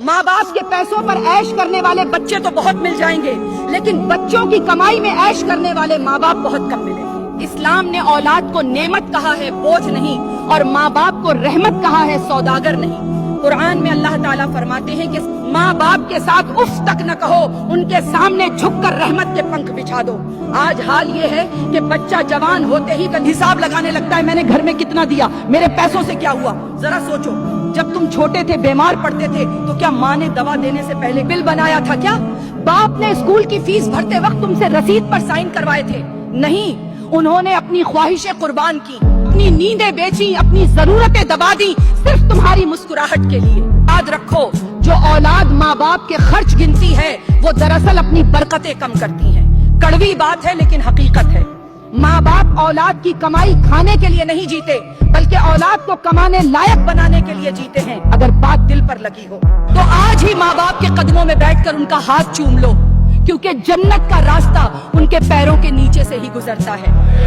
माँ बाप के पैसों पर ऐश करने वाले बच्चे तो बहुत मिल जाएंगे, लेकिन बच्चों की कमाई में ऐश करने वाले माँ बाप बहुत कम मिलेंगे। इस्लाम ने औलाद को नेमत कहा है, बोझ नहीं, और माँ बाप को रहमत कहा है, सौदागर नहीं। कुरान में अल्लाह ताला फरमाते हैं कि माँ बाप के साथ उफ तक न कहो, उनके सामने झुककर रहमत के पंख बिछा दो। आज हाल ये है कि बच्चा जवान होते ही हिसाब लगाने लगता है, मैंने घर में कितना दिया, मेरे पैसों से क्या हुआ। जरा सोचो, जब तुम छोटे थे, बीमार पड़ते थे, तो क्या माँ ने दवा देने से पहले बिल बनाया था? क्या बाप ने स्कूल की फीस भरते वक्त तुमसे रसीद पर साइन करवाए थे? नहीं, उन्होंने अपनी ख्वाहिशें कुर्बान की, अपनी नींदें बेची, अपनी जरूरतें दबा दी, सिर्फ तुम्हारी मुस्कुराहट के लिए। याद रखो, जो औलाद माँ बाप के खर्च गिनती है, वो दरअसल अपनी बरकतें कम करती है। कड़वी बात है लेकिन हकीकत है। माँ बाप औलाद की कमाई खाने के लिए नहीं जीते, बल्कि औलाद को कमाने लायक बनाने के लिए जीते हैं। अगर बात दिल पर लगी हो तो आज ही माँ बाप के कदमों में बैठकर उनका हाथ चूम लो, क्योंकि जन्नत का रास्ता उनके पैरों के नीचे से ही गुजरता है।